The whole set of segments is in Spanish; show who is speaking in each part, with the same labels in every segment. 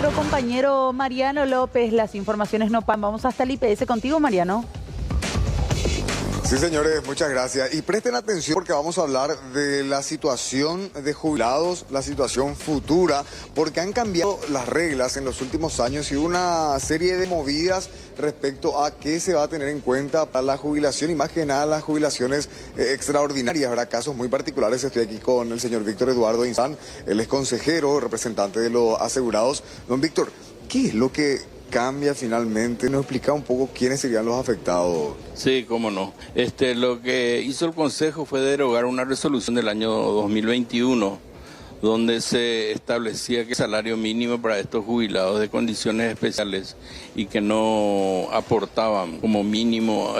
Speaker 1: nuestro compañero Mariano López. Las informaciones no paran. Vamos hasta el IPS contigo, Mariano.
Speaker 2: Sí, señores, muchas gracias. Y presten atención porque vamos a hablar de la situación de jubilados, la situación futura, porque han cambiado las reglas en los últimos años y una serie de movidas respecto a qué se va a tener en cuenta para la jubilación y más que nada las jubilaciones extraordinarias. Habrá casos muy particulares. Estoy aquí con el señor Víctor Eduardo Insán, él es consejero, representante de los asegurados. Don Víctor, ¿qué es lo que cambia finalmente? ¿Nos explica un poco quiénes serían los afectados?
Speaker 3: Sí, cómo no. Lo que hizo el Consejo fue derogar una resolución del año 2021, donde se establecía que el salario mínimo para estos jubilados de condiciones especiales y que no aportaban como mínimo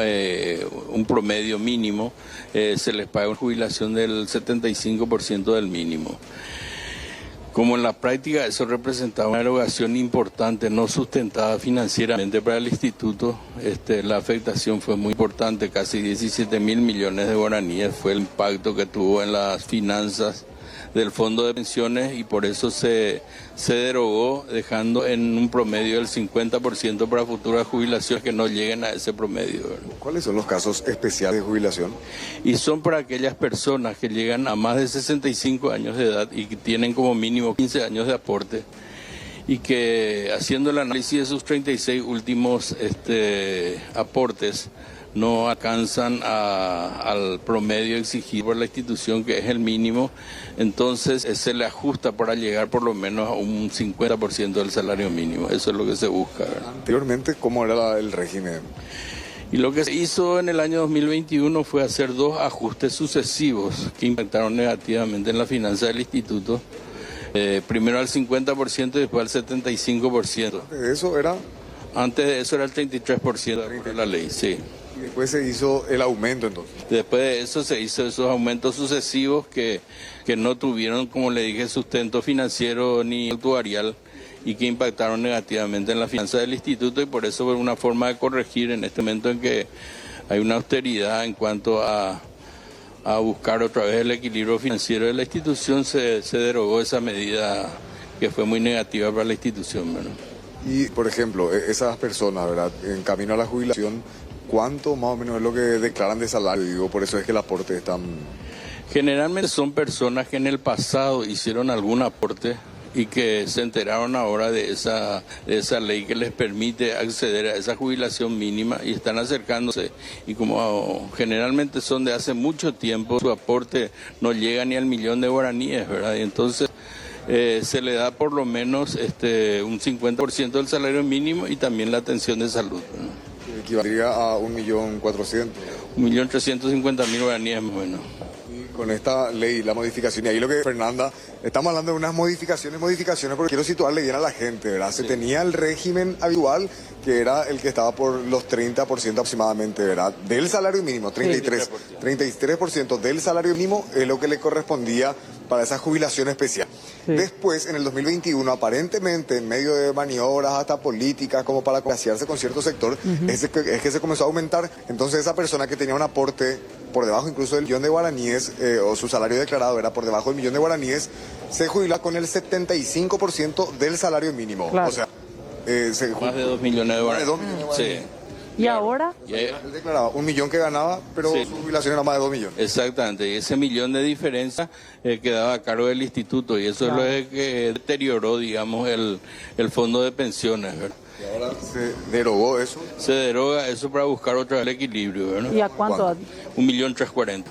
Speaker 3: un promedio mínimo, se les paga una jubilación del 75% del mínimo. Como en la práctica eso representaba una erogación importante, no sustentada financieramente para el instituto, la afectación fue muy importante, casi 17.000 millones de guaraníes fue el impacto que tuvo en las finanzas del fondo de pensiones y por eso se derogó, dejando en un promedio del 50% para futuras jubilaciones que no lleguen a ese promedio.
Speaker 2: ¿Cuáles son los casos especiales de jubilación?
Speaker 3: Y son para aquellas personas que llegan a más de 65 años de edad y que tienen como mínimo 15 años de aporte y que haciendo el análisis de sus 36 últimos aportes no alcanzan al promedio exigido por la institución, que es el mínimo, entonces se le ajusta para llegar por lo menos a un 50% del salario mínimo. Eso es lo que se busca, ¿verdad?
Speaker 2: Anteriormente, ¿cómo era el régimen?
Speaker 3: Y lo que se hizo en el año 2021 fue hacer dos ajustes sucesivos que impactaron negativamente en la finanza del instituto. Primero al 50% y después al 75%. Antes de eso era el 33% de la ley, sí.
Speaker 2: Y después se hizo el aumento entonces.
Speaker 3: Después de eso se hizo esos aumentos sucesivos que no tuvieron, como le dije, sustento financiero ni actuarial y que impactaron negativamente en la finanza del instituto y por eso fue una forma de corregir en este momento en que hay una austeridad en cuanto a buscar otra vez el equilibrio financiero de la institución, se derogó esa medida que fue muy negativa para la institución, ¿verdad?
Speaker 2: Y, por ejemplo, esas personas, ¿verdad?, en camino a la jubilación, ¿cuánto más o menos es lo que declaran de salario? Digo, por eso es que el aporte es tan...
Speaker 3: Generalmente son personas que en el pasado hicieron algún aporte y que se enteraron ahora de esa ley que les permite acceder a esa jubilación mínima y están acercándose. Y como generalmente son de hace mucho tiempo, su aporte no llega ni al 1.000.000 de guaraníes, ¿verdad? Y entonces se le da por lo menos un 50% del salario mínimo y también la atención de salud, ¿no?
Speaker 2: Equivaldría a 1.400.000.
Speaker 3: 1.350.000 guaraníes más o menos.
Speaker 2: Y con esta ley, la modificación, y ahí lo que Fernanda, estamos hablando de unas modificaciones, porque quiero situarle bien a la gente, ¿verdad? Se tenía el régimen habitual, que era el que estaba por los 30% aproximadamente, ¿verdad? Del salario mínimo, 33% del salario mínimo es lo que le correspondía para esa jubilación especial. Sí. Después, en el 2021, aparentemente, en medio de maniobras hasta políticas, como para congraciarse con cierto sector, es que se comenzó a aumentar. Entonces, esa persona que tenía un aporte por debajo incluso del 1.000.000 de guaraníes, o su salario declarado era por debajo del 1.000.000 de guaraníes, se jubila con el 75% del salario mínimo.
Speaker 1: Claro.
Speaker 3: O sea, más de 2 millones de guaraníes. Sí.
Speaker 1: ¿Y ahora?
Speaker 2: Él declaraba 1.000.000 que ganaba, pero sí, su jubilación era más de 2 millones.
Speaker 3: Exactamente, y ese 1.000.000 de diferencia quedaba a cargo del instituto y eso
Speaker 1: Claro.
Speaker 3: Es lo que deterioró, digamos, el fondo de pensiones, ¿verdad?
Speaker 2: ¿Y ahora se derogó eso?
Speaker 3: Se deroga eso para buscar otra vez el equilibrio, ¿verdad?
Speaker 1: ¿Y a cuánto?
Speaker 3: 1.340.000.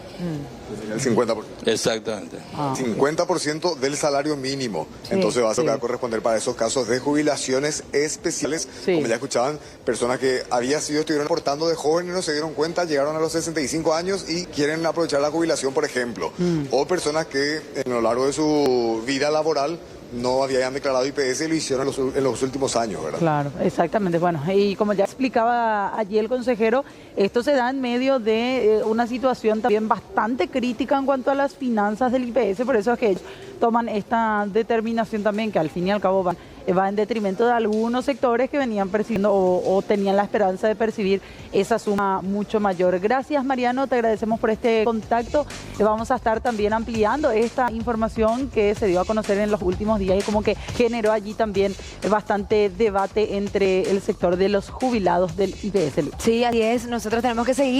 Speaker 2: El 50%.
Speaker 3: Exactamente.
Speaker 2: 50% del salario mínimo. Sí, entonces va a corresponder para esos casos de jubilaciones especiales. Sí. Como ya escuchaban, personas que estuvieron aportando de jóvenes, no se dieron cuenta, llegaron a los 65 años y quieren aprovechar la jubilación, por ejemplo. O personas que a lo largo de su vida laboral no habían declarado IPS y lo hicieron en los últimos años, ¿verdad?
Speaker 1: Claro, exactamente. Bueno, y como ya explicaba allí el consejero, esto se da en medio de una situación también bastante crítica en cuanto a las finanzas del IPS, por eso es que ellos toman esta determinación también, que al fin y al cabo van va en detrimento de algunos sectores que venían percibiendo o tenían la esperanza de percibir esa suma mucho mayor. Gracias, Mariano, te agradecemos por este contacto. Vamos a estar también ampliando esta información que se dio a conocer en los últimos días y como que generó allí también bastante debate entre el sector de los jubilados del IPS.
Speaker 4: Sí, así es. Nosotros tenemos que seguir